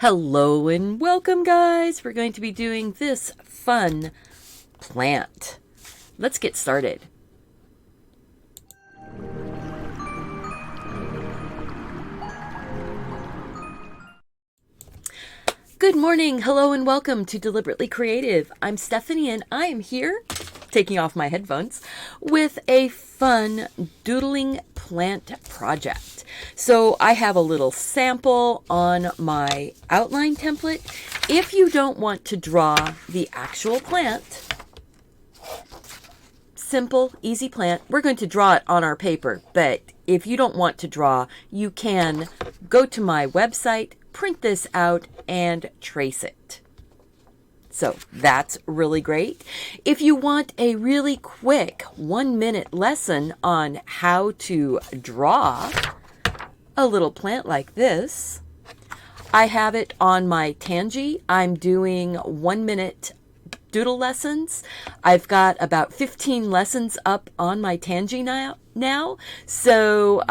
Hello and welcome, guys. We're going to be doing this fun plant. Let's get started. Good morning, hello and welcome to Deliberately Creative. I'm Stephanie and I am here, taking off my headphones, with a fun doodling plant project. So I have a little sample on my outline template. If you don't want to draw the actual plant, simple, easy plant, we're going to draw it on our paper. But if you don't want to draw, you can go to my website, print this out, and trace it. So that's really great. If you want a really quick 1-minute lesson on how to draw a little plant like this, I have it on my Tangi. I'm doing 1-minute doodle lessons. I've got about 15 lessons up on my Tangi now. So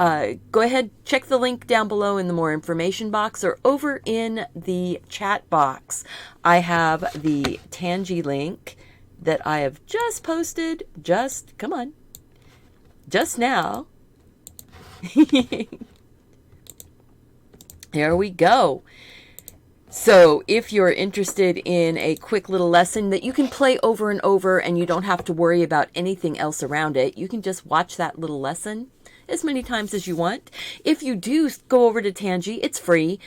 go ahead, check the link down below in the more information box or over in the chat box. I have the Tangi link that I have just posted just now. There we go. So if you're interested in a quick little lesson that you can play over and over and you don't have to worry about anything else around it, you can just watch that little lesson as many times as you want. If you do go over to Tangi, it's free.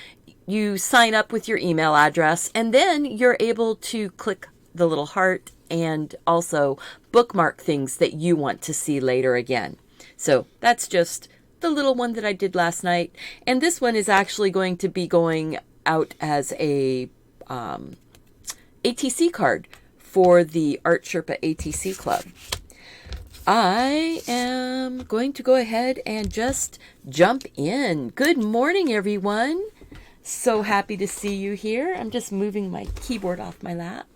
You sign up with your email address and then you're able to click the little heart and also bookmark things that you want to see later again. So that's just the little one that I did last night. And this one is actually going to be going out as a ATC card for the Art Sherpa ATC Club. I am going to go ahead and just jump in. Good morning, everyone. So happy to see you here. I'm just moving my keyboard off my lap.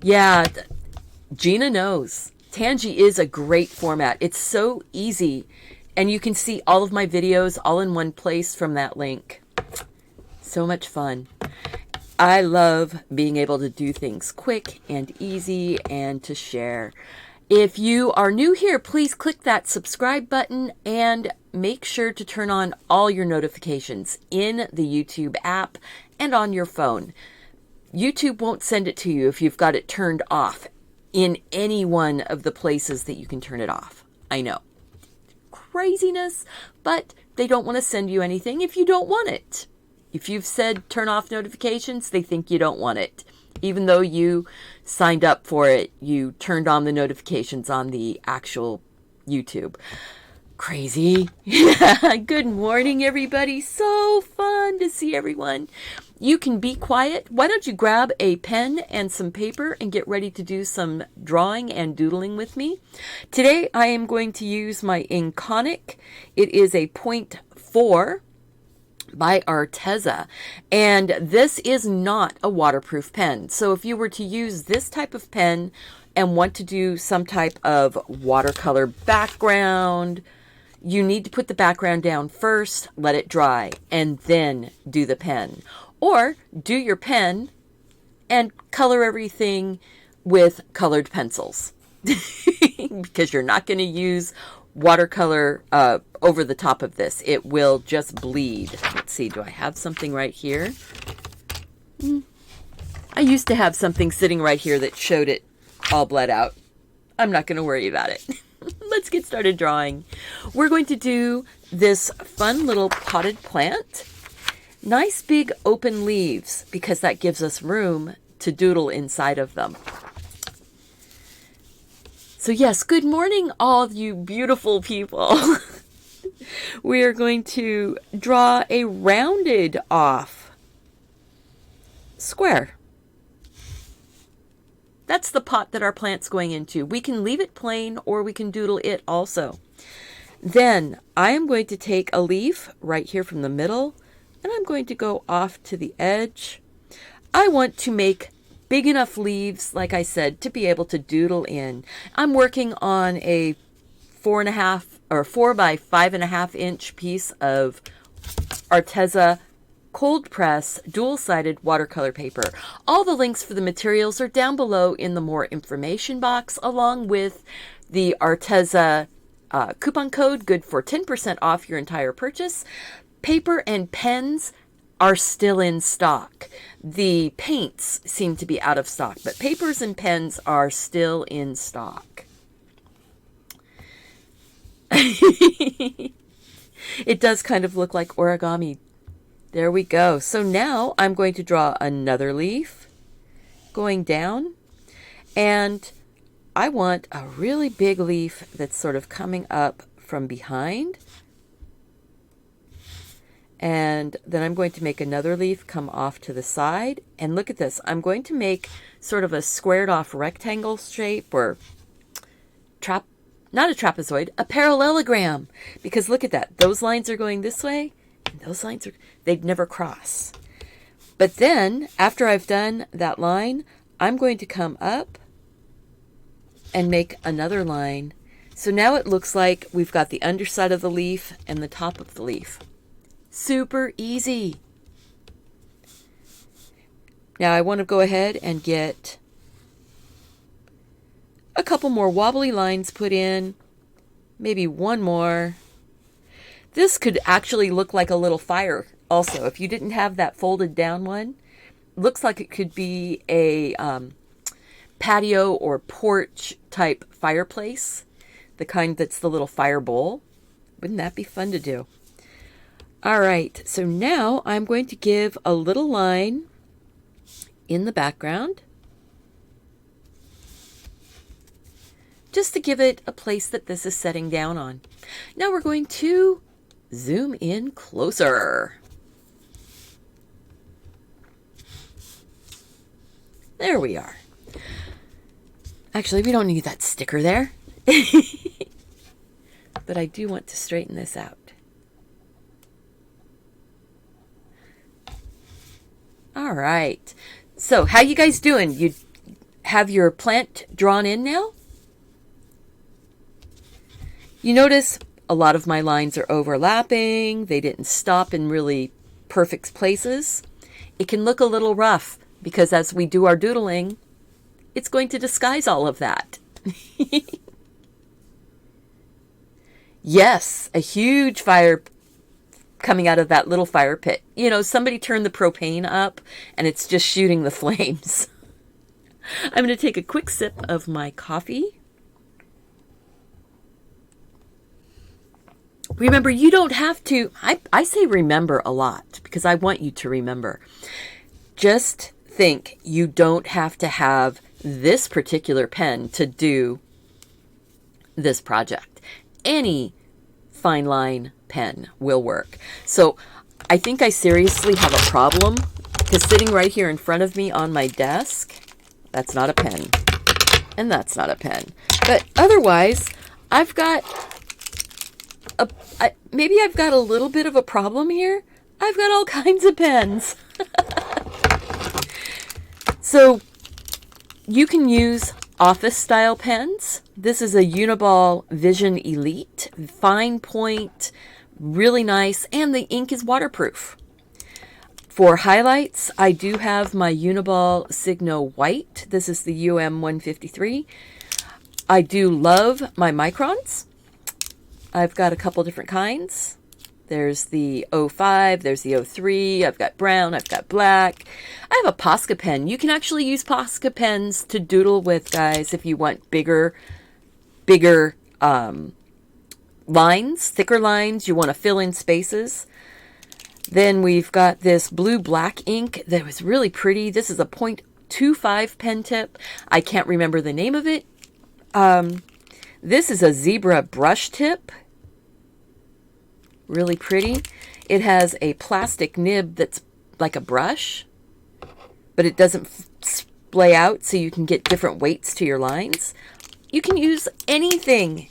Yeah, Gina knows. Tangi is a great format. It's so easy. And you can see all of my videos all in one place from that link. So much fun. I love being able to do things quick and easy and to share. If you are new here, please click that subscribe button and make sure to turn on all your notifications in the YouTube app and on your phone. YouTube won't send it to you if you've got it turned off in any one of the places that you can turn it off. I know. Craziness, but they don't want to send you anything if you don't want it. If you've said turn off notifications, they think you don't want it. Even though you signed up for it, you turned on the notifications on the actual YouTube. Crazy. Good morning, everybody. So fun to see everyone. You can be quiet. Why don't you grab a pen and some paper and get ready to do some drawing and doodling with me. Today I am going to use my Inconic. It is a 0.4 by Arteza, and this is not a waterproof pen. So if you were to use this type of pen and want to do some type of watercolor background, you need to put the background down first, let it dry, and then do the pen. Or do your pen and color everything with colored pencils. Because you're not going to use watercolor over the top of this. It will just bleed. Let's see, do I have something right here? I used to have something sitting right here that showed it all bled out. I'm not going to worry about it. Let's get started drawing. We're going to do this fun little potted plant. Nice big open leaves because that gives us room to doodle inside of them. So yes, good morning all of you beautiful people. We are going to draw a rounded off square. That's the pot that our plant's going into. We can leave it plain or we can doodle it also. Then I am going to take a leaf right here from the middle and I'm going to go off to the edge. I want to make big enough leaves, like I said, to be able to doodle in. I'm working on a 4 by 5.5 inch piece of Arteza cold press dual-sided watercolor paper. All the links for the materials are down below in the more information box, along with the Arteza coupon code, good for 10% off your entire purchase. Paper and pens are still in stock. The paints seem to be out of stock, but papers and pens are still in stock. It does kind of look like origami. There we go. So now I'm going to draw another leaf going down, and I want a really big leaf that's sort of coming up from behind. And then I'm going to make another leaf come off to the side. And look at this. I'm going to make sort of a squared off rectangle shape, or not a trapezoid, a parallelogram. Because look at that. Those lines are going this way, and those lines they'd never cross. But then after I've done that line, I'm going to come up and make another line. So now it looks like we've got the underside of the leaf and the top of the leaf. Super easy. Now I want to go ahead and get a couple more wobbly lines put in, maybe one more. This could actually look like a little fire also. If you didn't have that folded down one, looks like it could be a patio or porch type fireplace, the kind that's the little fire bowl. Wouldn't that be fun to do? All right, so now I'm going to give a little line in the background, just to give it a place that this is setting down on. Now we're going to zoom in closer. There we are. Actually, we don't need that sticker there. But I do want to straighten this out. All right. So how you guys doing? You have your plant drawn in now? You notice a lot of my lines are overlapping. They didn't stop in really perfect places. It can look a little rough because as we do our doodling, it's going to disguise all of that. Yes, a huge fire coming out of that little fire pit. You know, somebody turned the propane up and it's just shooting the flames. I'm going to take a quick sip of my coffee. Remember, you don't have to, I say remember a lot because I want you to remember. Just think you don't have to have this particular pen to do this project. Any fine line pen will work. So I think I seriously have a problem because sitting right here in front of me on my desk, that's not a pen and that's not a pen. But otherwise, I've got maybe I've got a little bit of a problem here. I've got all kinds of pens. So you can use office style pens. This is a Uniball Vision Elite, fine point, really nice, and the ink is waterproof. For highlights, I do have my Uniball Signo White. This is the UM153. I do love my microns. I've got a couple different kinds. There's the 05, there's the 03, I've got brown, I've got black. I have a Posca pen. You can actually use Posca pens to doodle with, guys, if you want bigger lines, thicker lines, you want to fill in spaces. Then we've got this blue-black ink that was really pretty. This is a 0.25 pen tip. I can't remember the name of it. This is a zebra brush tip. Really pretty. It has a plastic nib that's like a brush, but it doesn't splay out, so you can get different weights to your lines. You can use anything.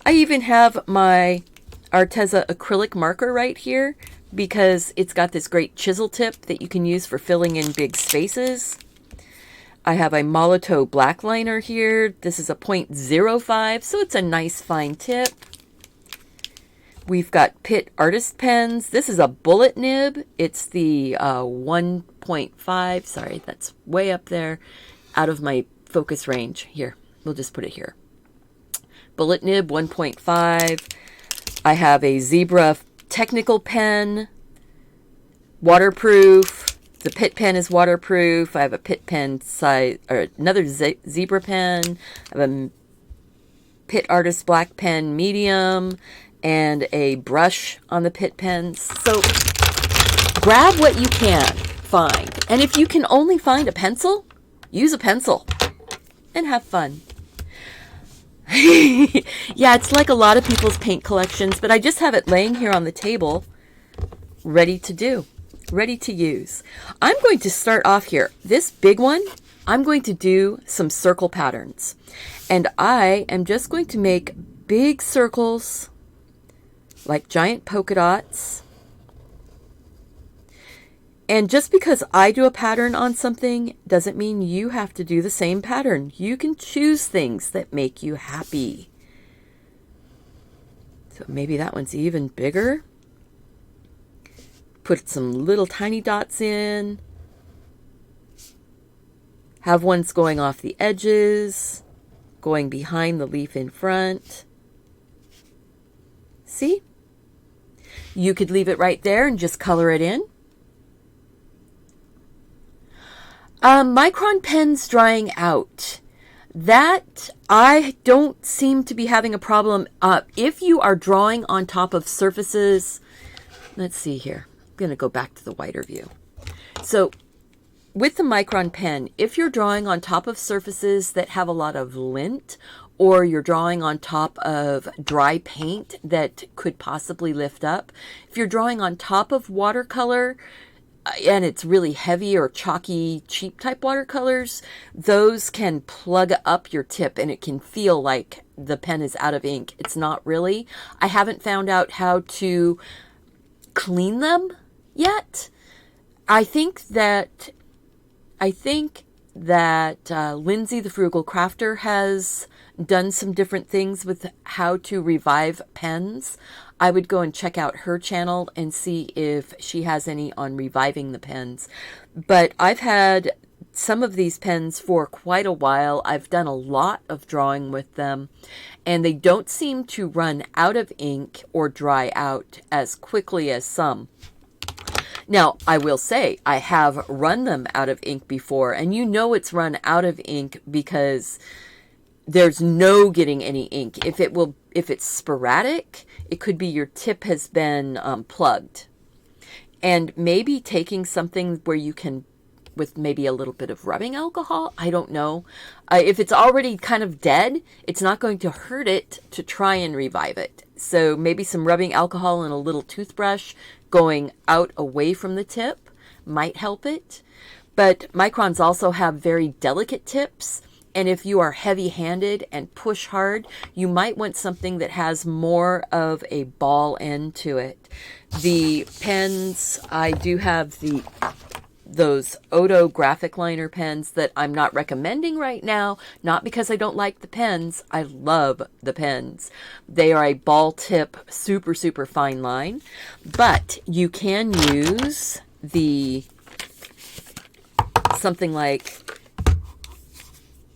I even have my Arteza acrylic marker right here because it's got this great chisel tip that you can use for filling in big spaces. I have a Molotow black liner here. This is a 0.05, so it's a nice fine tip. We've got Pitt Artist Pens. This is a bullet nib. It's the 1.5. Sorry, that's way up there out of my focus range. Here, we'll just put it here. Bullet nib 1.5. I have a Zebra technical pen, waterproof. The Pitt pen is waterproof. I have a Pitt pen size, or another Zebra pen. I have a Pitt Artist Black pen medium, and a brush on the Pitt pens. So grab what you can find. And if you can only find a pencil, use a pencil and have fun. Yeah, it's like a lot of people's paint collections, but I just have it laying here on the table, ready to do, ready to use. I'm going to start off here. This big one, I'm going to do some circle patterns. And I am just going to make big circles like giant polka dots. And just because I do a pattern on something doesn't mean you have to do the same pattern. You can choose things that make you happy. So maybe that one's even bigger. Put some little tiny dots in. Have ones going off the edges, going behind the leaf in front. See? You could leave it right there and just color it in. Micron pens drying out. That I don't seem to be having a problem. If you are drawing on top of surfaces, let's see here. I'm going to go back to the wider view. So with the Micron pen, if you're drawing on top of surfaces that have a lot of lint, or you're drawing on top of dry paint that could possibly lift up, if you're drawing on top of watercolor, and it's really heavy or chalky, cheap type watercolors, those can plug up your tip and it can feel like the pen is out of ink. It's not really. I haven't found out how to clean them yet. I think that Lindsay the Frugal Crafter has done some different things with how to revive pens. I would go and check out her channel and see if she has any on reviving the pens. But I've had some of these pens for quite a while. I've done a lot of drawing with them, and they don't seem to run out of ink or dry out as quickly as some. Now, I will say, I have run them out of ink before, and you know it's run out of ink because there's no getting any ink. If it's sporadic, it could be your tip has been plugged. And maybe taking something where you can, with maybe a little bit of rubbing alcohol, I don't know. If it's already kind of dead, it's not going to hurt it to try and revive it. So maybe some rubbing alcohol and a little toothbrush going out away from the tip might help it. But microns also have very delicate tips. And if you are heavy-handed and push hard, you might want something that has more of a ball end to it. The pens, I do have those Odo graphic liner pens that I'm not recommending right now, not because I don't like the pens. I love the pens. They are a ball tip, super, super fine line. But you can use something like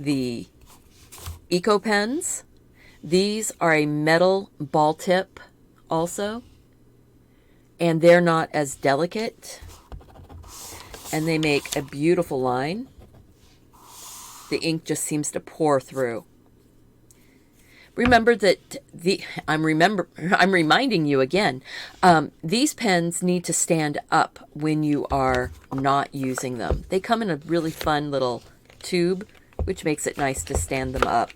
the Eco pens. These are a metal ball tip also, and they're not as delicate, and they make a beautiful line. The ink just seems to pour through. Remember that I'm reminding you again, these pens need to stand up when you are not using them. They come in a really fun little tube, which makes it nice to stand them up.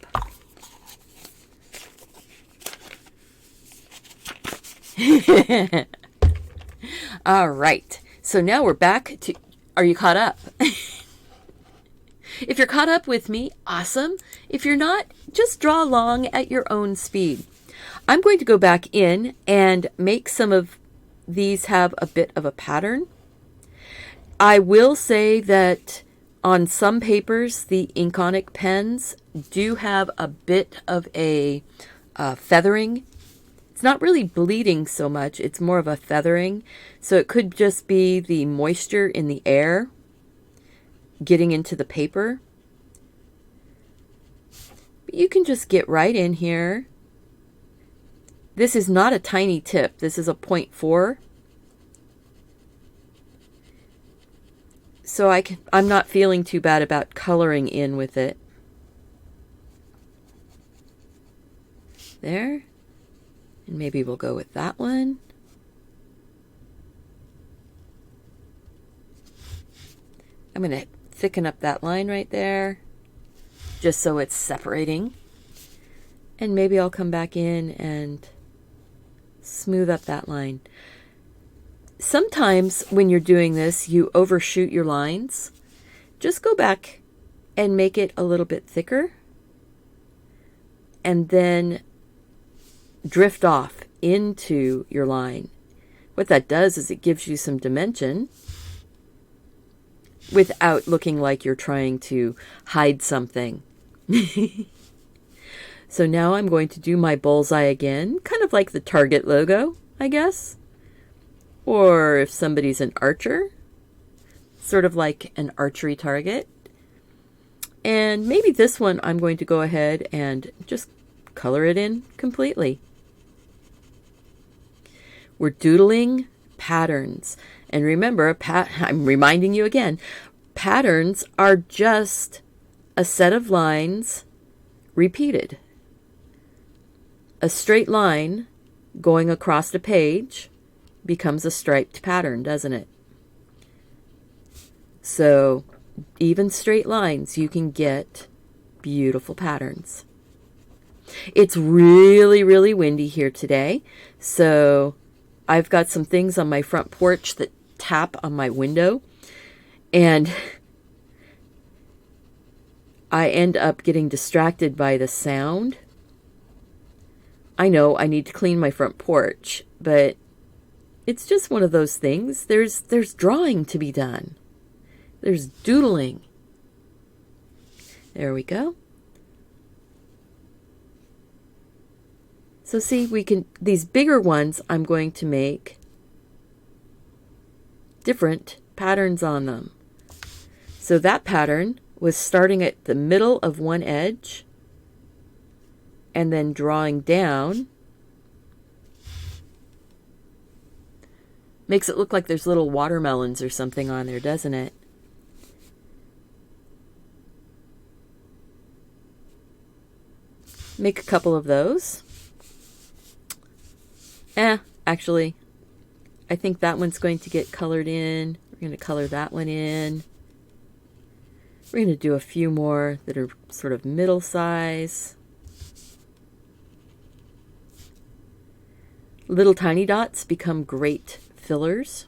All right. So now we're back to, are you caught up? If you're caught up with me, awesome. If you're not, just draw along at your own speed. I'm going to go back in and make some of these have a bit of a pattern. I will say that on some papers, the Inkonic pens do have a bit of a feathering. It's not really bleeding so much. It's more of a feathering. So it could just be the moisture in the air getting into the paper. But you can just get right in here. This is not a tiny tip. This is a 0.4. So I'm not feeling too bad about coloring in with it. There. And maybe we'll go with that one. I'm going to thicken up that line right there, just so it's separating. And maybe I'll come back in and smooth up that line. Sometimes when you're doing this, you overshoot your lines. Just go back and make it a little bit thicker, and then drift off into your line. What that does is it gives you some dimension without looking like you're trying to hide something. So now I'm going to do my bullseye again, kind of like the Target logo, I guess. Or if somebody's an archer, sort of like an archery target. And maybe this one I'm going to go ahead and just color it in completely. We're doodling patterns. And remember, I'm reminding you again, patterns are just a set of lines repeated. A straight line going across a page becomes a striped pattern, doesn't it? So even straight lines, you can get beautiful patterns. It's really, really windy here today, so I've got some things on my front porch that tap on my window, and I end up getting distracted by the sound. I know I need to clean my front porch, but it's just one of those things. There's drawing to be done. There's doodling. There we go. So see, these bigger ones, I'm going to make different patterns on them. So that pattern was starting at the middle of one edge and then drawing down. Makes it look like there's little watermelons or something on there, doesn't it? Make a couple of those. Actually, I think that one's going to get colored in. We're going to color that one in. We're going to do a few more that are sort of middle size. Little tiny dots become great fillers.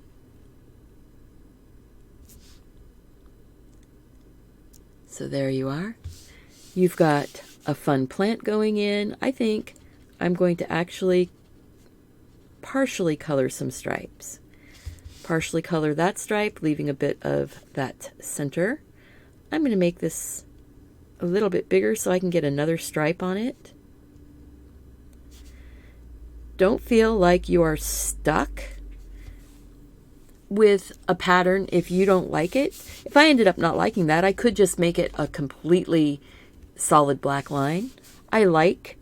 So there you are. You've got a fun plant going in. I think I'm going to actually partially color some stripes. Partially color that stripe, leaving a bit of that center. I'm going to make this a little bit bigger so I can get another stripe on it. Don't feel like you are stuck with a pattern if you don't like it. If I ended up not liking that, I could just make it a completely solid black line. I like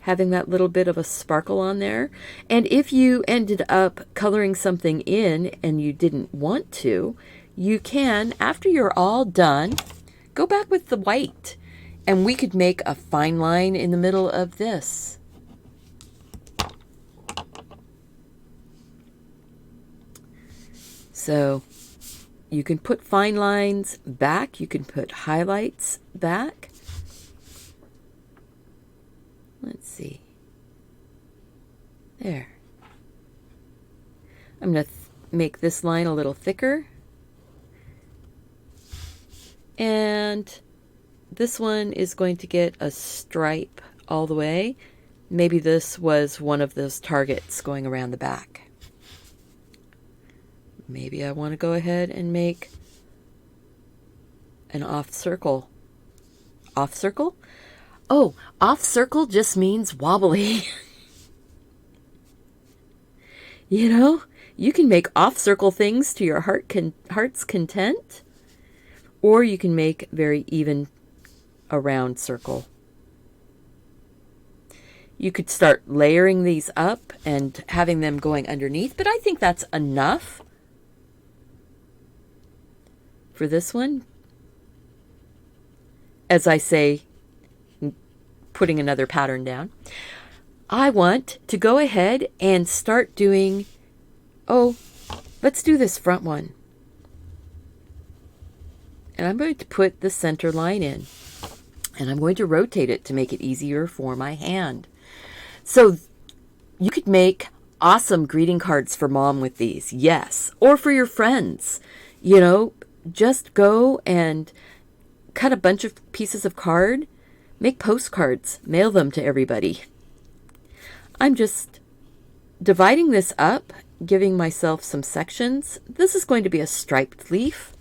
having that little bit of a sparkle on there. And if you ended up coloring something in and you didn't want to, you can, after you're all done, go back with the white. And we could make a fine line in the middle of this. So you can put fine lines back. You can put highlights back. Let's see. There. I'm going to make this line a little thicker. And this one is going to get a stripe all the way. Maybe this was one of those targets going around the back. Maybe I want to go ahead and make an off circle. Off circle? Oh, off circle just means wobbly. You know, you can make off circle things to your heart's content, or you can make very even a round circle. You could start layering these up and having them going underneath, but I think that's enough for this one. As I say, putting another pattern down, I want to go ahead and start doing, let's do this front one. And I'm going to put the center line in, and I'm going to rotate it to make it easier for my hand. So you could make awesome greeting cards for mom with these, yes, or for your friends. You know, just go and cut a bunch of pieces of card, make postcards, mail them to everybody. I'm just dividing this up, giving myself some sections. This is going to be a striped leaf.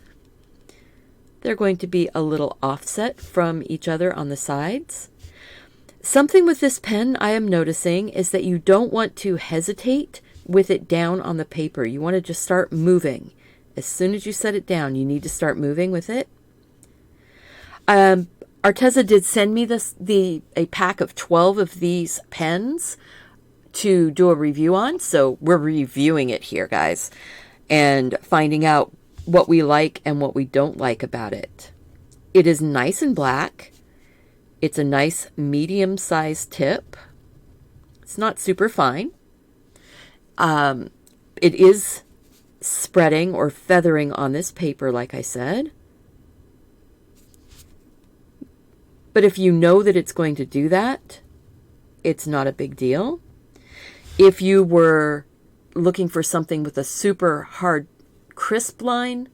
They're going to be a little offset from each other on the sides. Something with this pen I am noticing is that you don't want to hesitate with it down on the paper. You want to just start moving. As soon as you set it down, you need to start moving with it. Arteza did send me a pack of 12 of these pens to do a review on, so we're reviewing it here, guys, and finding out what we like and what we don't like about it. It is nice and black. It's a nice medium-sized tip. It's not super fine. It is spreading or feathering on this paper, like I said. But if you know that it's going to do that, it's not a big deal. If you were looking for something with a super hard, crisp line,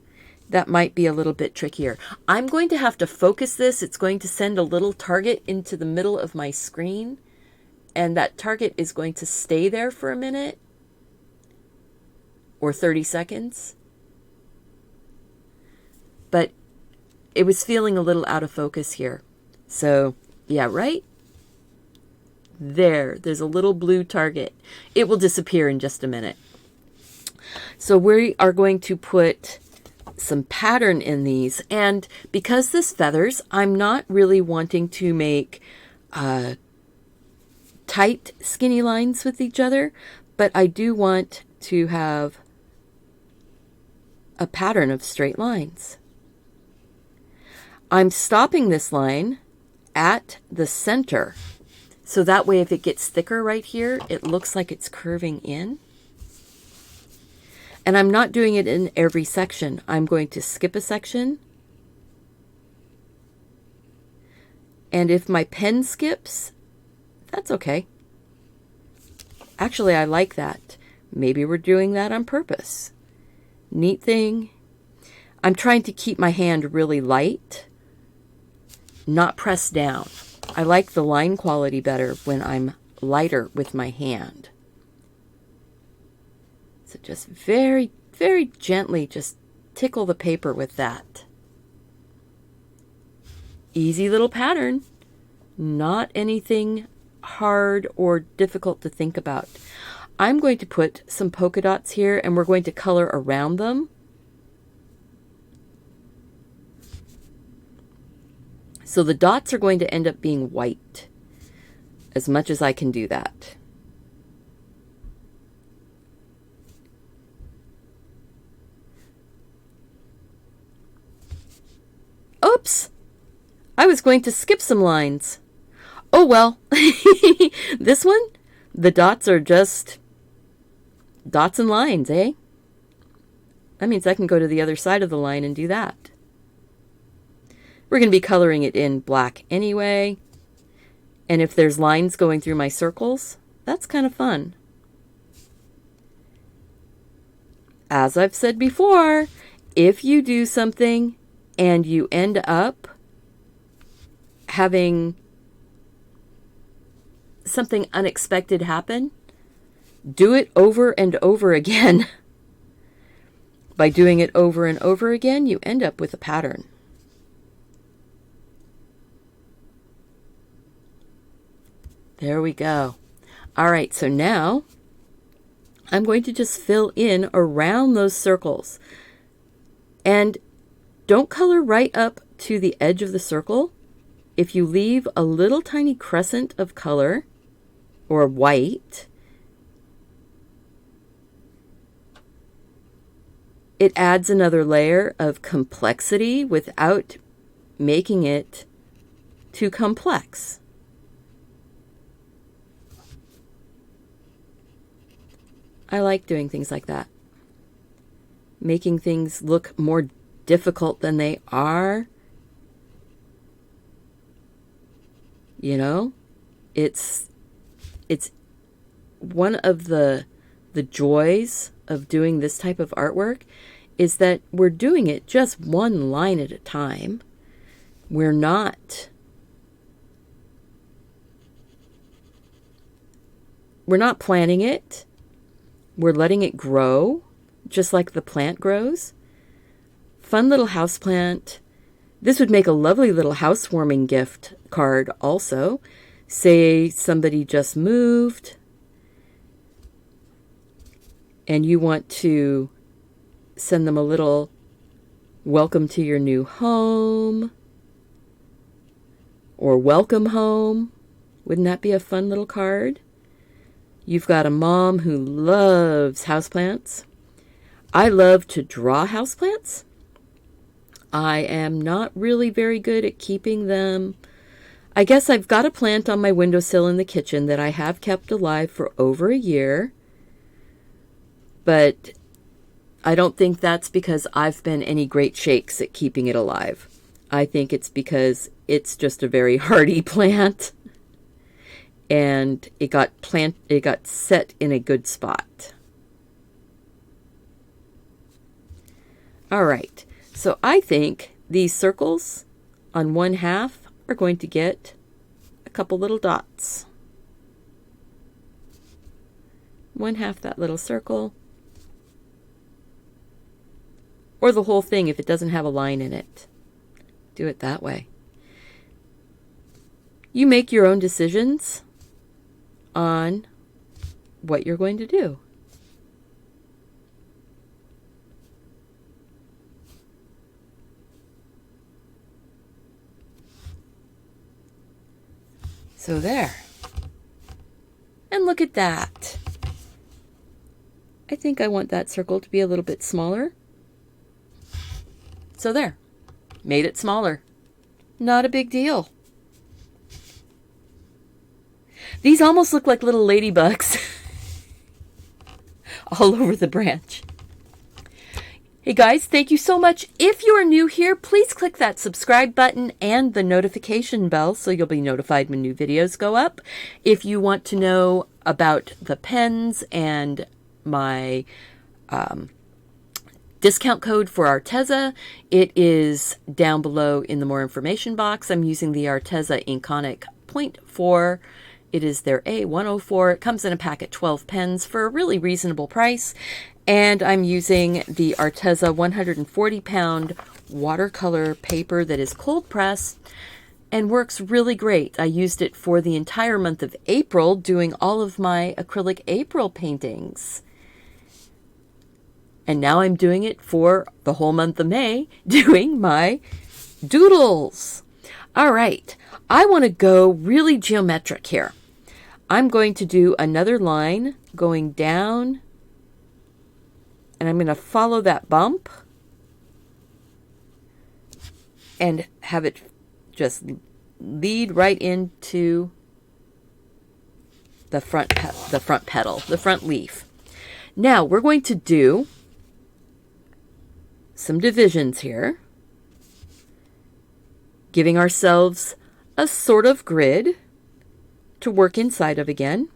that might be a little bit trickier. I'm going to have to focus this. It's going to send a little target into the middle of my screen, and that target is going to stay there for a minute or 30 seconds. But it was feeling a little out of focus here. So, yeah, right? There's a little blue target. It will disappear in just a minute. So we are going to put some pattern in these, and because this feathers, I'm not really wanting to make tight skinny lines with each other, but I do want to have a pattern of straight lines. I'm stopping this line at the center, so that way if it gets thicker right here, it looks like it's curving in. And I'm not doing it in every section. I'm going to skip a section. And if my pen skips, that's okay. Actually, I like that. Maybe we're doing that on purpose. Neat thing. I'm trying to keep my hand really light, not pressed down. I like the line quality better when I'm lighter with my hand. So just very, very gently just tickle the paper with that. Easy little pattern. Not anything hard or difficult to think about. I'm going to put some polka dots here, and we're going to color around them. So the dots are going to end up being white, as much as I can do that. Oops! I was going to skip some lines. Oh well. This one, the dots are just dots and lines, eh? That means I can go to the other side of the line and do that. We're going to be coloring it in black anyway. And if there's lines going through my circles, that's kind of fun. As I've said before, if you do something and you end up having something unexpected happen, do it over and over again. By doing it over and over again, you end up with a pattern. There we go. All right, so now I'm going to just fill in around those circles. And don't color right up to the edge of the circle. If you leave a little tiny crescent of color or white, it adds another layer of complexity without making it too complex. I like doing things like that. Making things look more difficult than they are. You know, it's one of the joys of doing this type of artwork is that we're doing it just one line at a time. We're not planning it. We're letting it grow, just like the plant grows. Fun little houseplant. This would make a lovely little housewarming gift card also. Say somebody just moved and you want to send them a little welcome to your new home or welcome home. Wouldn't that be a fun little card? You've got a mom who loves houseplants. I love to draw houseplants. I am not really very good at keeping them. I guess I've got a plant on my windowsill in the kitchen that I have kept alive for over a year. But I don't think that's because I've been any great shakes at keeping it alive. I think it's because it's just a very hardy plant. And it got set in a good spot. All right. So I think these circles on one half are going to get a couple little dots. One half that little circle. Or the whole thing if it doesn't have a line in it. Do it that way. You make your own decisions on what you're going to do. So there. And look at that. I think I want that circle to be a little bit smaller. So there. Made it smaller. Not a big deal. These almost look like little ladybugs all over the branch. Hey guys, thank you so much. If you are new here, please click that subscribe button and the notification bell so you'll be notified when new videos go up. If you want to know about the pens and my discount code for Arteza, it is down below in the more information box. I'm using the Arteza Inconic 0.4. It is their A104. It comes in a pack of 12 pens for a really reasonable price. And I'm using the Arteza 140-pound watercolor paper that is cold pressed and works really great. I used it for the entire month of April doing all of my acrylic April paintings. And now I'm doing it for the whole month of May doing my doodles. All right, I want to go really geometric here. I'm going to do another line going down, and I'm going to follow that bump and have it just lead right into the front petal, the front leaf. Now we're going to do some divisions here, giving ourselves a sort of grid to work inside of again.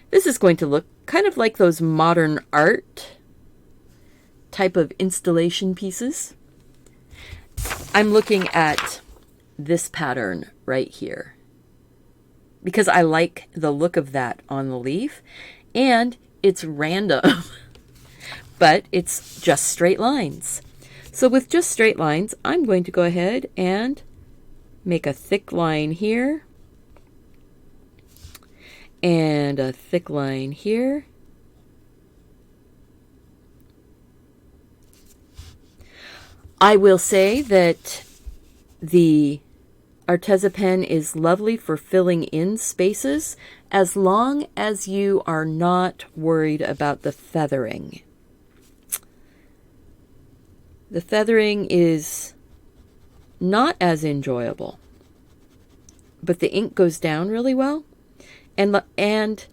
This is going to look kind of like those modern art type of installation pieces. I'm looking at this pattern right here because I like the look of that on the leaf, and it's random, but it's just straight lines. So with just straight lines, I'm going to go ahead and make a thick line here And a thick line here. I will say that the Arteza pen is lovely for filling in spaces as long as you are not worried about the feathering. The feathering is not as enjoyable, but the ink goes down really well. And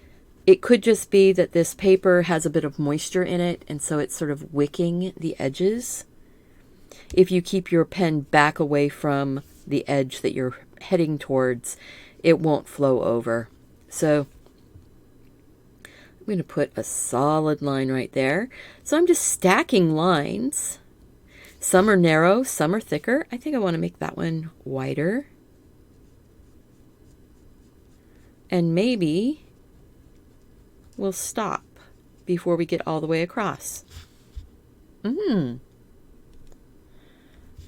it could just be that this paper has a bit of moisture in it, and so it's sort of wicking the edges. If you keep your pen back away from the edge that you're heading towards, it won't flow over. So I'm going to put a solid line right there. So I'm just stacking lines. Some are narrow, some are thicker. I think I want to make that one wider. And maybe we'll stop before we get all the way across.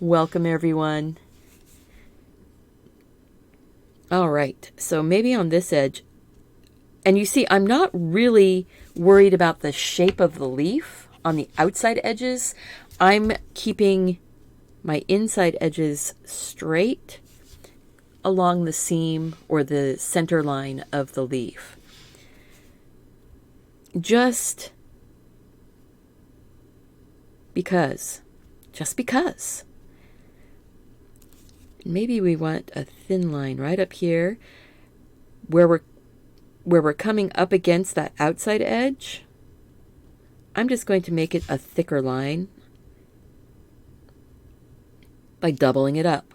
Welcome, everyone. All right, so maybe on this edge, and you see I'm not really worried about the shape of the leaf on the outside edges. I'm keeping my inside edges straight along the seam or the center line of the leaf. Just because. Maybe we want a thin line right up here where we're coming up against that outside edge. I'm just going to make it a thicker line by doubling it up.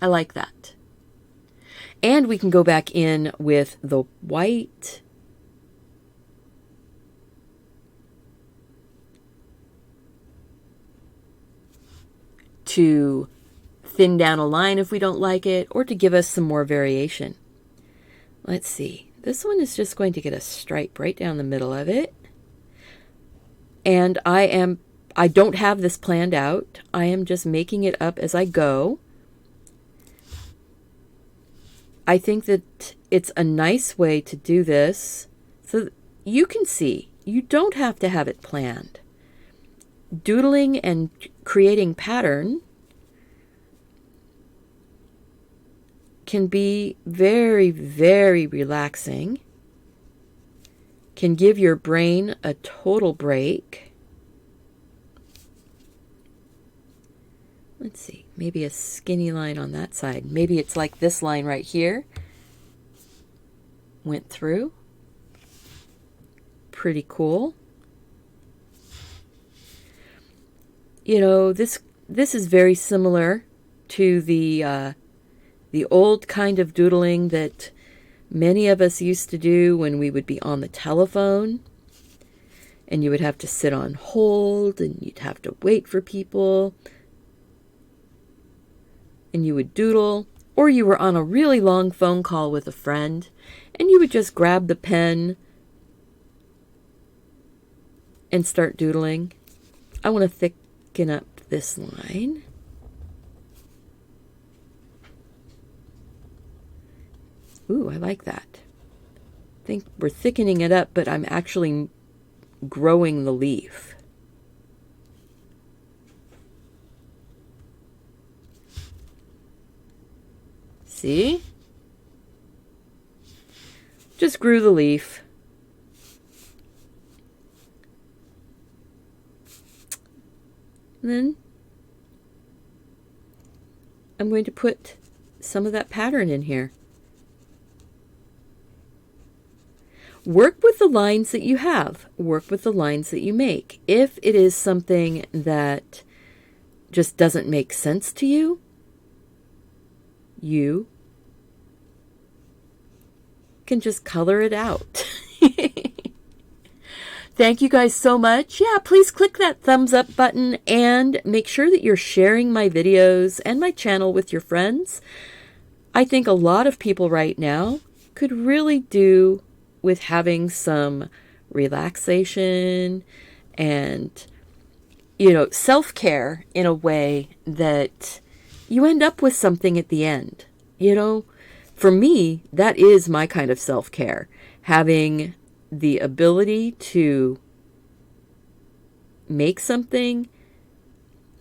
I like that. And we can go back in with the white. To thin down a line if we don't like it, or to give us some more variation. Let's see. This one is just going to get a stripe right down the middle of it. And I don't have this planned out. I am just making it up as I go. I think that it's a nice way to do this so you can see. You don't have to have it planned. Doodling and creating pattern can be very, very relaxing, can give your brain a total break. Let's see, maybe a skinny line on that side. Maybe it's like this line right here. Went through. Pretty cool. You know, this is very similar to the old kind of doodling that many of us used to do when we would be on the telephone, and you would have to sit on hold, and you'd have to wait for people, and you would doodle, or you were on a really long phone call with a friend, and you would just grab the pen and start doodling. I want to thicken up this line. Ooh, I like that. I think we're thickening it up, but I'm actually growing the leaf. See? Just grew the leaf. And then I'm going to put some of that pattern in here. Work with the lines that you have. Work with the lines that you make. If it is something that just doesn't make sense to you, you can just color it out. Thank you guys so much. Yeah, please click that thumbs up button and make sure that you're sharing my videos and my channel with your friends. I think a lot of people right now could really do with having some relaxation and, you know, self-care in a way that you end up with something at the end. You know, For me, that is my kind of self-care. Having the ability to make something,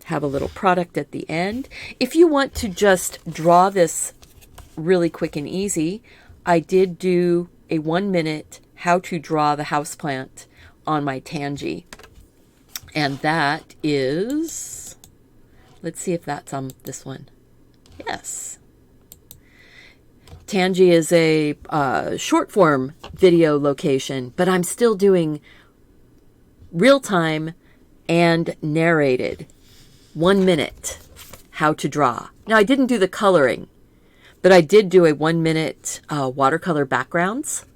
have a little product at the end. If you want to just draw this really quick and easy, I did do a 1-minute how to draw the houseplant on my Tangy. And that is, let's see if that's on this one. Yes. Tangy is a short form video location, but I'm still doing real time and narrated 1 minute how to draw. Now I didn't do the coloring, but I did do a 1 minute watercolor backgrounds,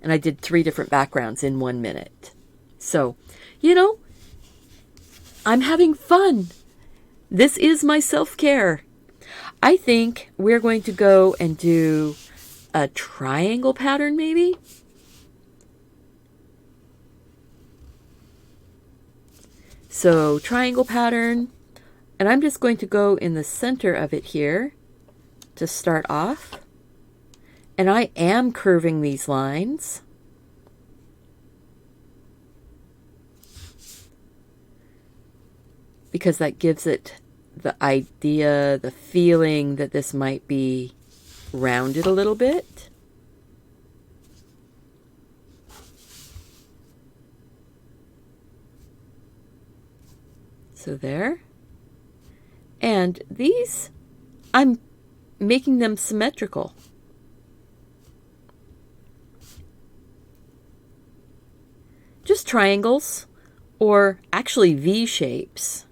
and I did 3 different backgrounds in 1 minute. So, you know, I'm having fun. This is my self-care. I think we're going to go and do a triangle pattern maybe. So triangle pattern, and I'm just going to go in the center of it here to start off. And I am curving these lines. Because that gives it the idea, the feeling that this might be rounded a little bit. So there. And these, I'm making them symmetrical. Just triangles, or actually V shapes.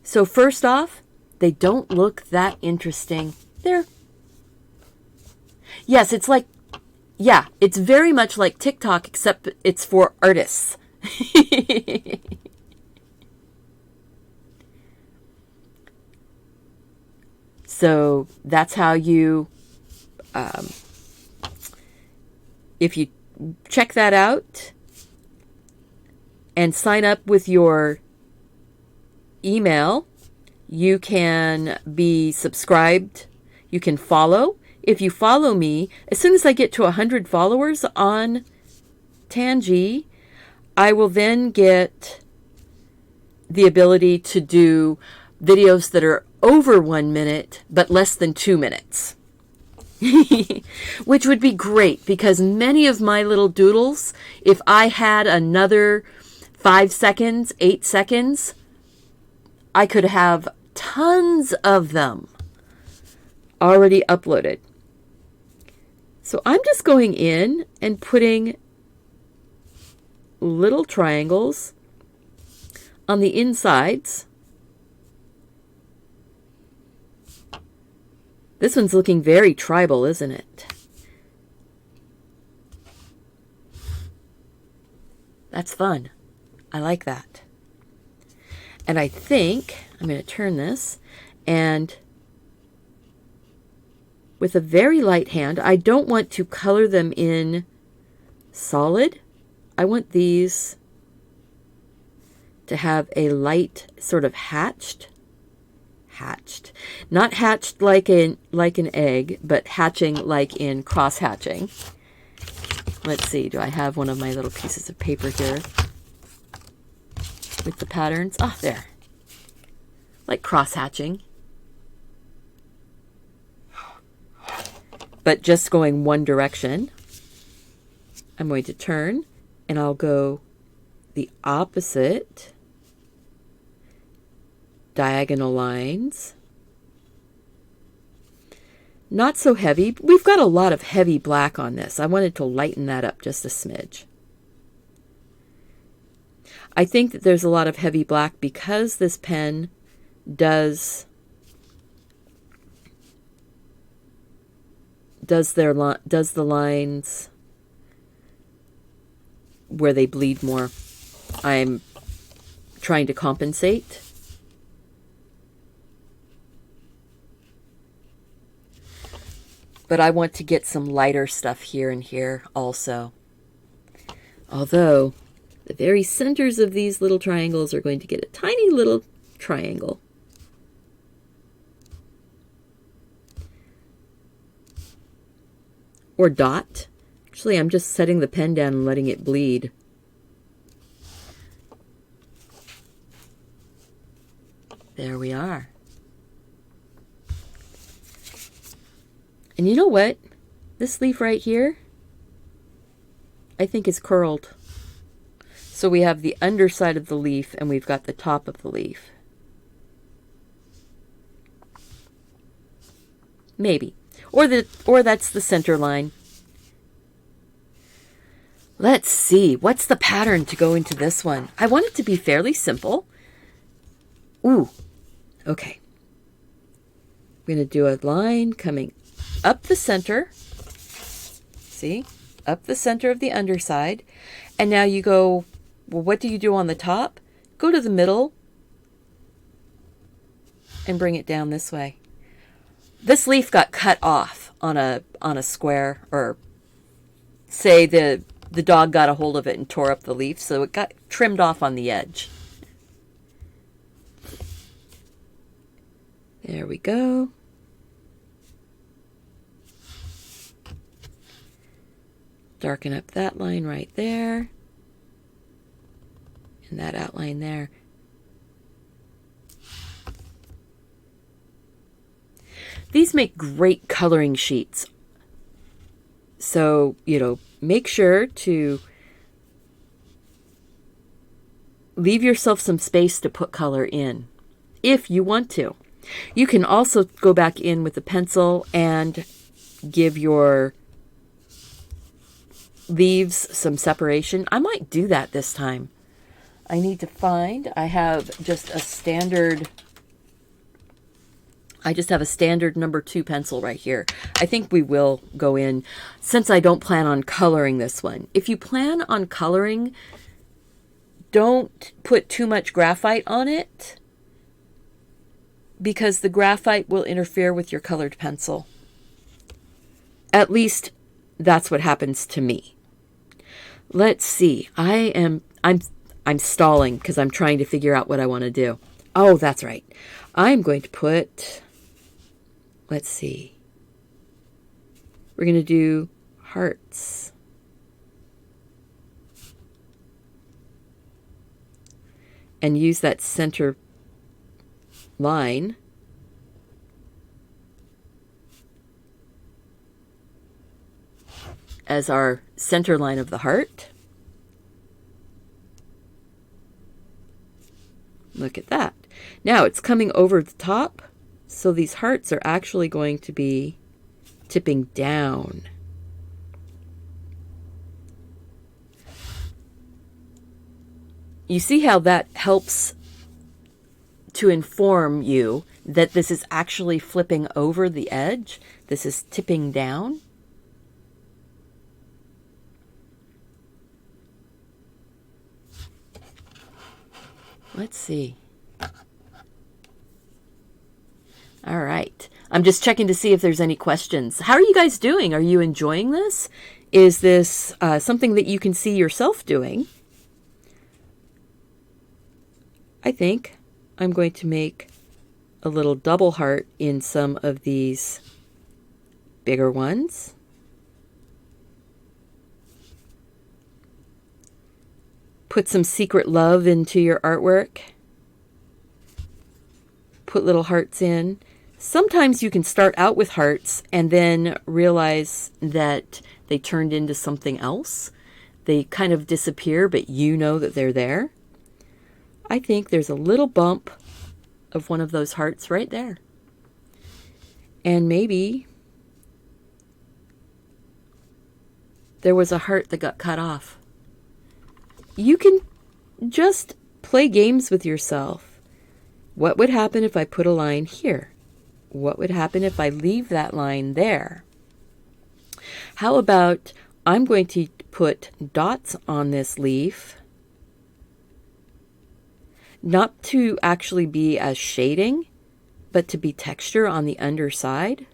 So first off, they don't look that interesting. They're, yes, it's like, yeah, it's very much like TikTok, except it's for artists. So that's how you, if you check that out and sign up with your email, you can be subscribed. You can follow. If you follow me, as soon as I get to 100 followers on Tangy, I will then get the ability to do videos that are over 1 minute, but less than 2 minutes. Which would be great, because many of my little doodles, if I had another 5 seconds, 8 seconds, I could have tons of them already uploaded. So I'm just going in and putting little triangles on the insides. This one's looking very tribal, isn't it? That's fun. I like that. And I think I'm going to turn this, and with a very light hand, I don't want to color them in solid. I want these to have a light sort of hatched, not hatched like an egg, but hatching like in cross hatching. Let's see, do I have one of my little pieces of paper here with the patterns? Ah, there. Like cross hatching. But just going one direction. I'm going to turn, and I'll go the opposite diagonal lines. Not so heavy. We've got a lot of heavy black on this. I wanted to lighten that up just a smidge. I think that there's a lot of heavy black because this pen does the lines where they bleed more. I'm trying to compensate. But I want to get some lighter stuff here and here also. Although the very centers of these little triangles are going to get a tiny little triangle. or dot. Actually, I'm just setting the pen down and letting it bleed. There we are. And you know what? This leaf right here, I think is curled. So we have the underside of the leaf and we've got the top of the leaf. Maybe. Or that's the center line. Let's see. What's the pattern to go into this one? I want it to be fairly simple. Ooh. Okay. I'm going to do a line coming up the center. See? Up the center of the underside. And now you go, well, what do you do on the top? Go to the middle and bring it down this way. This leaf got cut off on a square, or say the dog got a hold of it and tore up the leaf, so it got trimmed off on the edge. There we go. Darken up that line right there. And that outline there. These make great coloring sheets. So, make sure to leave yourself some space to put color in, if you want to. You can also go back in with a pencil and give your leaves some separation. I might do that this time. I need to find, I just have a standard number 2 pencil right here. I think we will go in, since I don't plan on coloring this one. If you plan on coloring, don't put too much graphite on it, because the graphite will interfere with your colored pencil. At least that's what happens to me. Let's see. I'm stalling because I'm trying to figure out what I want to do. Oh, that's right. I'm going to put, let's see. We're going to do hearts. And use that center line as our center line of the heart. Look at that. Now it's coming over the top, so these hearts are actually going to be tipping down. You see how that helps to inform you that this is actually flipping over the edge? This is tipping down. Let's see. All right. I'm just checking to see if there's any questions. How are you guys doing? Are you enjoying this? Is this something that you can see yourself doing? I think I'm going to make a little double heart in some of these bigger ones. Put some secret love into your artwork. Put little hearts in. Sometimes you can start out with hearts and then realize that they turned into something else. They kind of disappear, but you know that they're there. I think there's a little bump of one of those hearts right there. And maybe there was a heart that got cut off. You can just play games with yourself. What would happen if I put a line here? What would happen if I leave that line there? How about I'm going to put dots on this leaf, not to actually be as shading, but to be texture on the underside.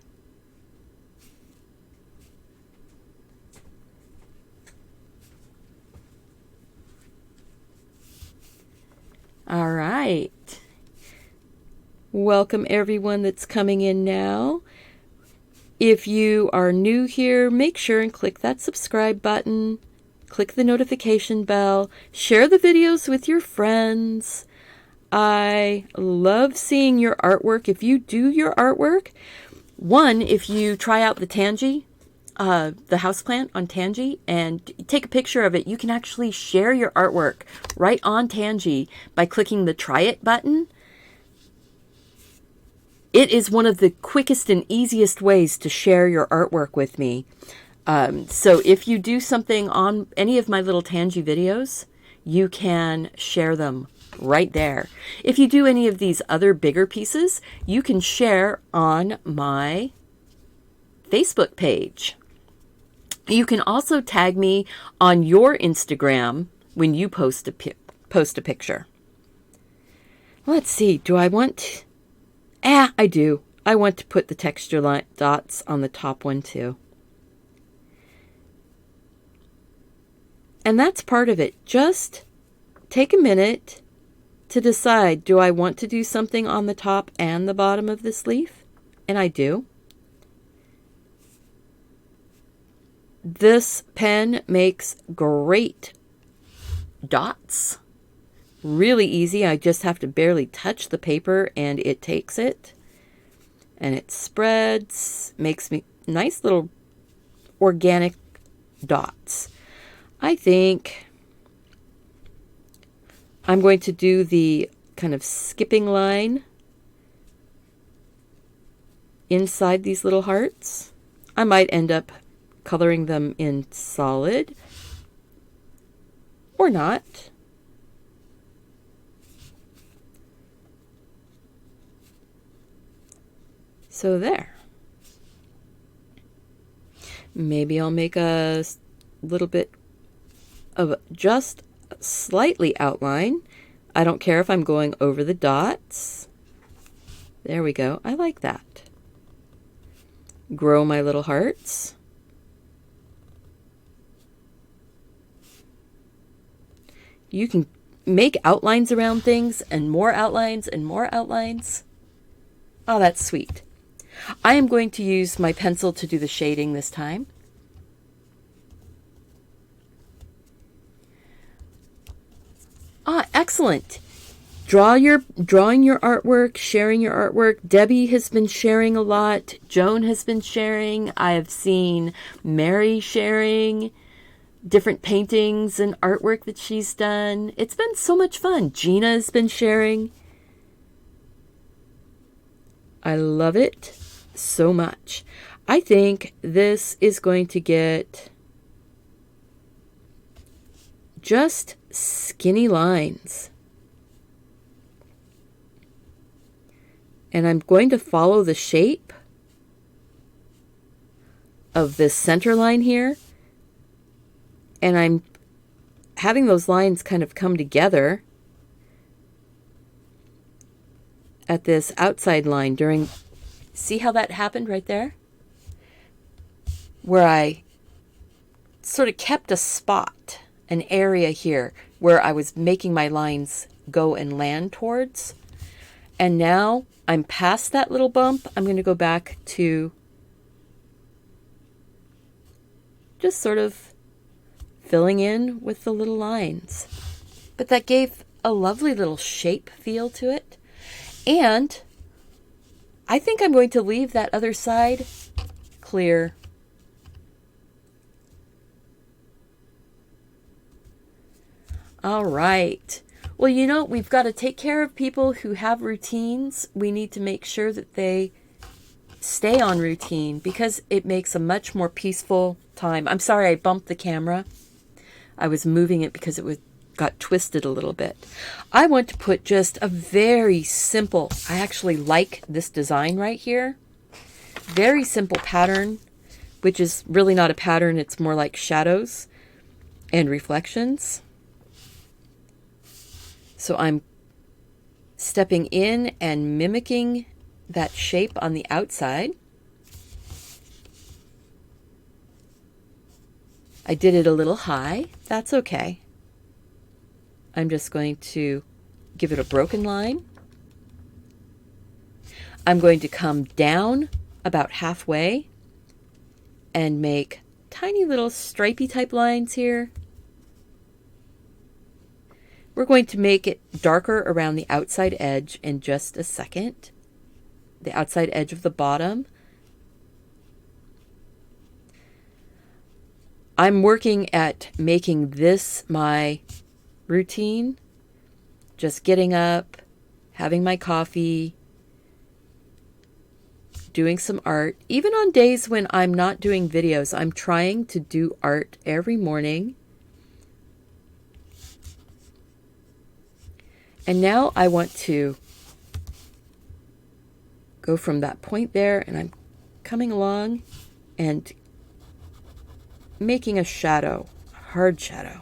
All right. Welcome everyone that's coming in now. If you are new here, make sure and click that subscribe button. Click the notification bell. Share the videos with your friends. I love seeing your artwork. If you do your artwork, if you try out the Tangy, the houseplant on Tangy, and take a picture of it, you can actually share your artwork right on Tangy by clicking the Try It button. It is one of the quickest and easiest ways to share your artwork with me. So if you do something on any of my little Tangy videos, you can share them right there. If you do any of these other bigger pieces, you can share on my Facebook page. You can also tag me on your Instagram when you post a picture. Let's see, do I want... I do. I want to put the texture dots on the top one too. And that's part of it. Just take a minute to decide, do I want to do something on the top and the bottom of this leaf? And I do. This pen makes great dots. Really easy. I just have to barely touch the paper and it takes it. And it spreads, makes me nice little organic dots. I think I'm going to do the kind of skipping line inside these little hearts. I might end up coloring them in solid or not. So there. Maybe I'll make a little bit of just slightly outline. I don't care if I'm going over the dots. There we go. I like that. Grow my little hearts. You can make outlines around things and more outlines and more outlines. Oh, that's sweet. I am going to use my pencil to do the shading this time. Excellent. Drawing your artwork, sharing your artwork. Debbie has been sharing a lot. Joan has been sharing. I have seen Mary sharing different paintings and artwork that she's done. It's been so much fun. Gina has been sharing. I love it so much. I think this is going to get just skinny lines. And I'm going to follow the shape of this center line here. And I'm having those lines kind of come together at this outside line during... See how that happened right there? Where I sort of kept a spot, an area here where I was making my lines go and land towards. And now I'm past that little bump. I'm going to go back to just sort of filling in with the little lines. But that gave a lovely little shape feel to it. And I think I'm going to leave that other side clear. All right. Well, you know, we've got to take care of people who have routines. We need to make sure that they stay on routine because it makes a much more peaceful time. I'm sorry I bumped the camera. I was moving it because it got twisted a little bit. I want to put just a very simple, I actually like this design right here. Very simple pattern, which is really not a pattern. It's more like shadows and reflections. So I'm stepping in and mimicking that shape on the outside. I did it a little high. That's okay. I'm just going to give it a broken line. I'm going to come down about halfway and make tiny little stripey type lines here. We're going to make it darker around the outside edge in just a second. The outside edge of the bottom. I'm working at making this my routine. Just getting up, having my coffee, doing some art. Even on days when I'm not doing videos, I'm trying to do art every morning. And now I want to go from that point there, and I'm coming along and making a shadow, a hard shadow.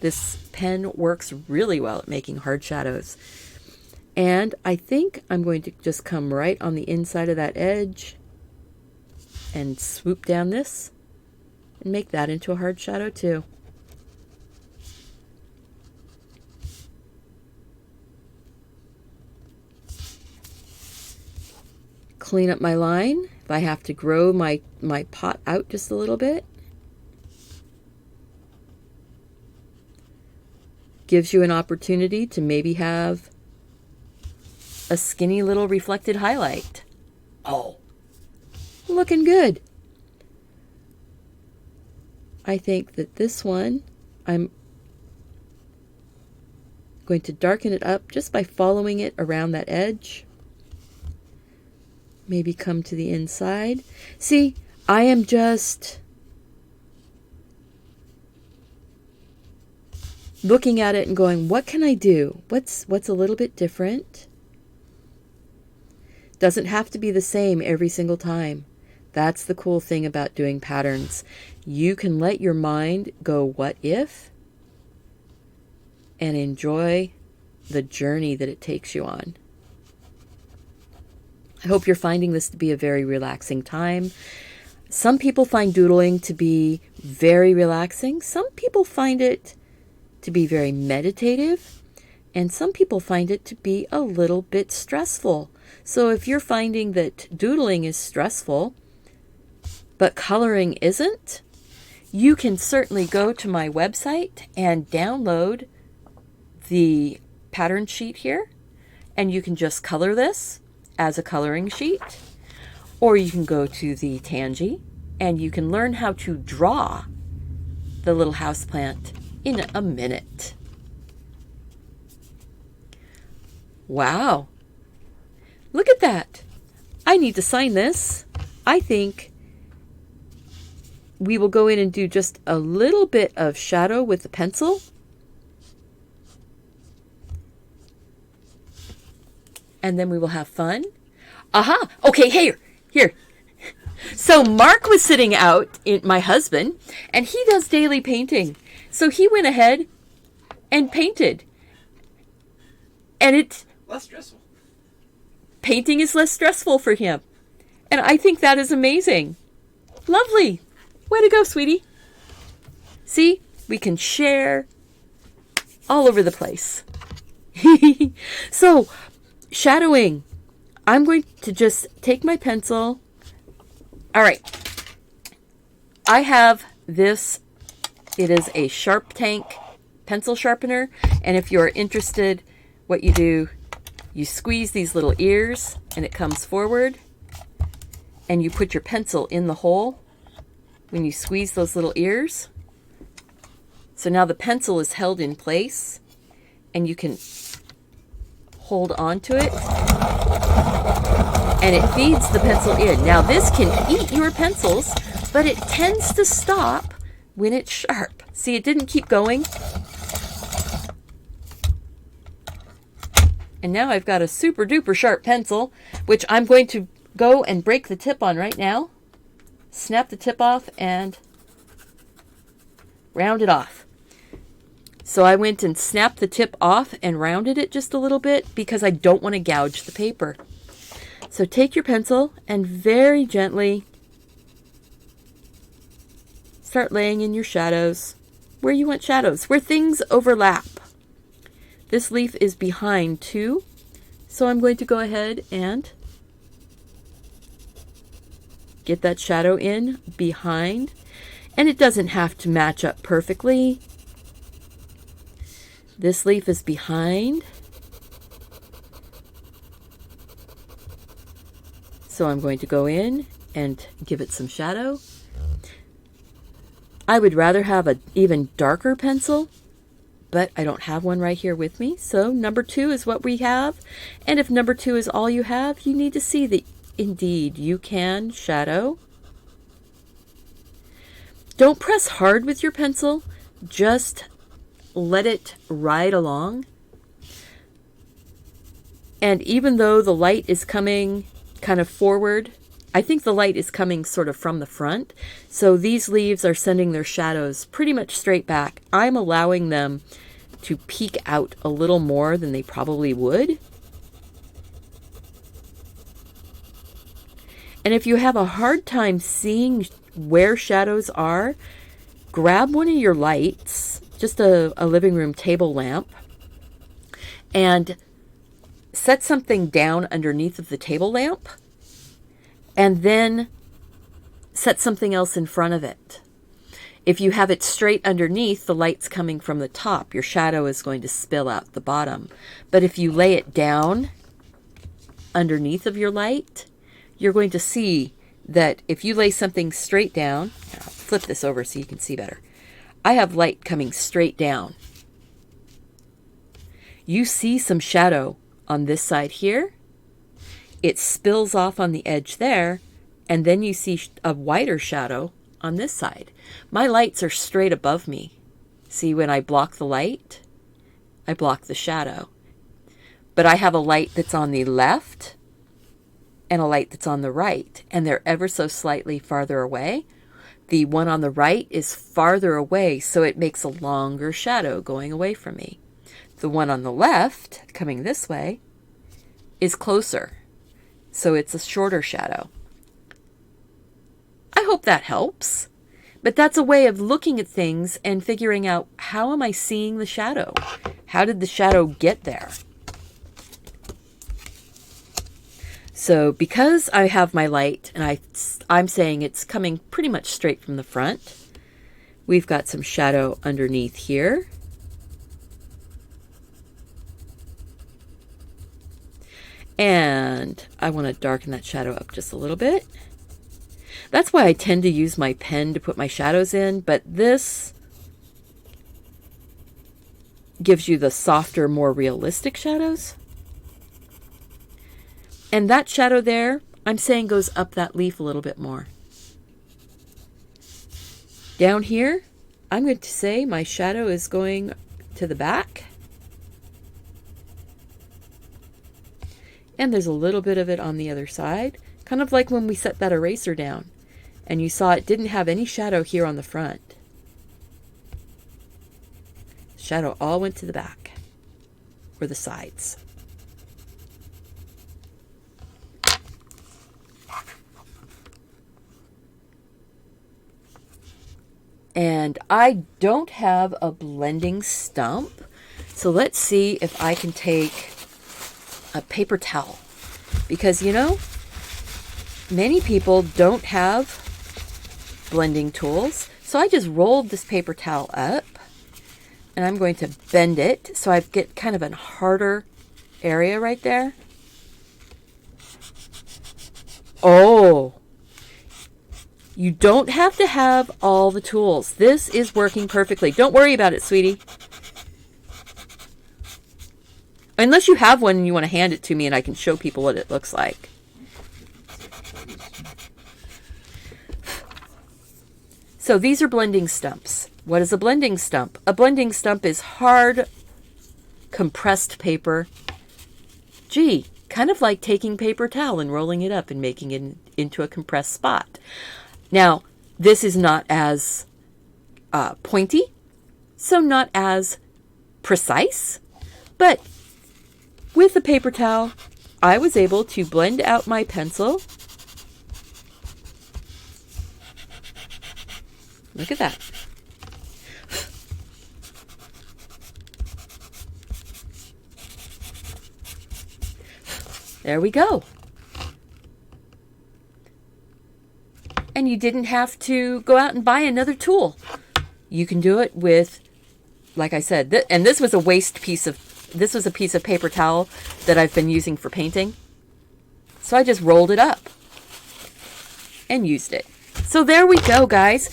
This pen works really well at making hard shadows. And I think I'm going to just come right on the inside of that edge and swoop down this and make that into a hard shadow too. Clean up my line. If I have to grow my pot out just a little bit. Gives you an opportunity to maybe have a skinny little reflected highlight. Oh, looking good. I think that this one, I'm going to darken it up just by following it around that edge. Maybe come to the inside. See, I am just looking at it and going, what can I do? What's a little bit different? Doesn't have to be the same every single time. That's the cool thing about doing patterns. You can let your mind go, what if? And enjoy the journey that it takes you on. I hope you're finding this to be a very relaxing time. Some people find doodling to be very relaxing. Some people find it to be very meditative. And some people find it to be a little bit stressful. So if you're finding that doodling is stressful, but coloring isn't, you can certainly go to my website and download the pattern sheet here. And you can just color this as a coloring sheet. Or you can go to the Tangy and you can learn how to draw the little houseplant in a minute. Wow. Look at that. I need to sign this. I think we will go in and do just a little bit of shadow with the pencil. And then we will have fun. Aha! Okay, here. So Mark was sitting out, my husband, and he does daily painting. So he went ahead and painted. And it's less stressful. Painting is less stressful for him. And I think that is amazing. Lovely. Way to go, sweetie. See, we can share all over the place. So, shadowing. I'm going to just take my pencil. All right. I have this. It is a Sharp Tank pencil sharpener. And if you're interested, what you do, you squeeze these little ears and it comes forward. And you put your pencil in the hole when you squeeze those little ears. So now the pencil is held in place and you can hold on to it and it feeds the pencil in. Now this can eat your pencils, but it tends to stop when it's sharp. See, it didn't keep going. And now I've got a super duper sharp pencil, which I'm going to go and break the tip on right now. Snap the tip off and round it off. So I went and snapped the tip off and rounded it just a little bit because I don't want to gouge the paper. So take your pencil and very gently start laying in your shadows where you want shadows, where things overlap. This leaf is behind too, so I'm going to go ahead and Get that shadow in behind. And it doesn't have to match up perfectly. This leaf is behind. So I'm going to go in and give it some shadow. I would rather have an even darker pencil, but I don't have one right here with me. So number 2 is what we have. And if number 2 is all you have, you need to see that indeed you can shadow. Don't press hard with your pencil, just let it ride along. And even though the light is coming kind of forward, I think the light is coming sort of from the front. So these leaves are sending their shadows pretty much straight back. I'm allowing them to peek out a little more than they probably would. And if you have a hard time seeing where shadows are, grab one of your lights, just a living room table lamp, and set something down underneath of the table lamp, and then set something else in front of it. If you have it straight underneath, the light's coming from the top. Your shadow is going to spill out the bottom. But if you lay it down underneath of your light, you're going to see that if you lay something straight down, I'll flip this over so you can see better. I have light coming straight down. You see some shadow on this side here. It spills off on the edge there, and then you see a wider shadow on this side. My lights are straight above me. See, when I block the light, I block the shadow. But I have a light that's on the left and a light that's on the right, and they're ever so slightly farther away. The one on the right is farther away, so it makes a longer shadow going away from me. The one on the left, coming this way, is closer, so it's a shorter shadow. I hope that helps. But that's a way of looking at things and figuring out, how am I seeing the shadow? How did the shadow get there? So because I have my light, and I'm saying it's coming pretty much straight from the front, we've got some shadow underneath here. And I want to darken that shadow up just a little bit. That's why I tend to use my pen to put my shadows in, but this gives you the softer, more realistic shadows. And that shadow there, I'm saying goes up that leaf a little bit more. Down here, I'm going to say my shadow is going to the back. And there's a little bit of it on the other side, kind of like when we set that eraser down. And you saw it didn't have any shadow here on the front. Shadow all went to the back, or the sides. And I don't have a blending stump, so let's see if I can take a paper towel. Because, you know, many people don't have blending tools. So I just rolled this paper towel up, and I'm going to bend it so I get kind of a harder area right there. Oh, you don't have to have all the tools. This is working perfectly. Don't worry about it, sweetie. Unless you have one and you want to hand it to me and I can show people what it looks like. So these are blending stumps. What is a blending stump? A blending stump is hard, compressed paper. Gee, kind of like taking paper towel and rolling it up and making it into a compressed spot. Now, this is not as pointy, so not as precise, but with a paper towel, I was able to blend out my pencil. Look at that. There we go. and you didn't have to go out and buy another tool. You can do it with, like I said, and this was a this was a piece of paper towel that I've been using for painting. So I just rolled it up and used it. So there we go, guys.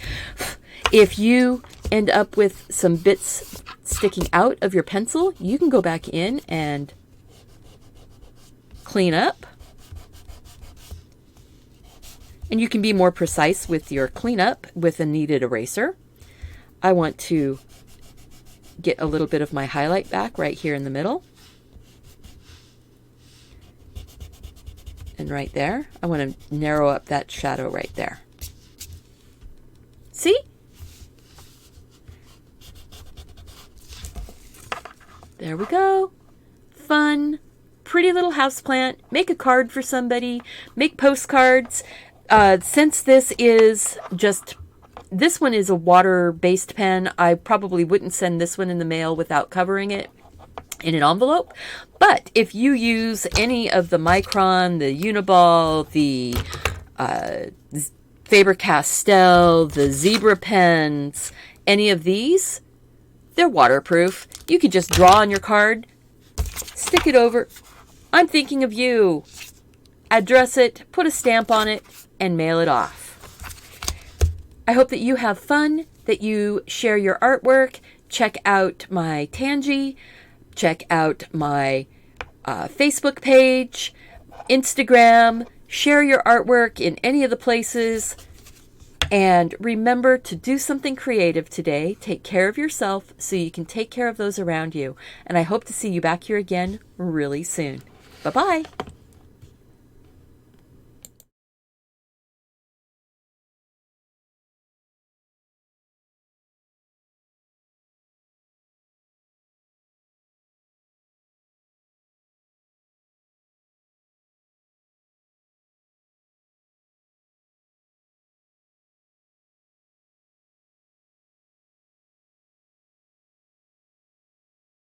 If you end up with some bits sticking out of your pencil, you can go back in and clean up. And you can be more precise with your cleanup with a kneaded eraser. I want to get a little bit of my highlight back right here in the middle. And right there, I want to narrow up that shadow right there. See? There we go. Fun, pretty little houseplant. Make a card for somebody. Make postcards. Since this one is a water-based pen, I probably wouldn't send this one in the mail without covering it in an envelope. But if you use any of the Micron, the Uniball, the Faber-Castell, the Zebra pens, any of these, they're waterproof. You could just draw on your card, stick it over, "I'm thinking of you," address it, put a stamp on it, and mail it off. I hope that you have fun, that you share your artwork. Check out my Tangy. Check out my Facebook page, Instagram. Share your artwork in any of the places. And remember to do something creative today. Take care of yourself so you can take care of those around you. And I hope to see you back here again really soon. Bye-bye.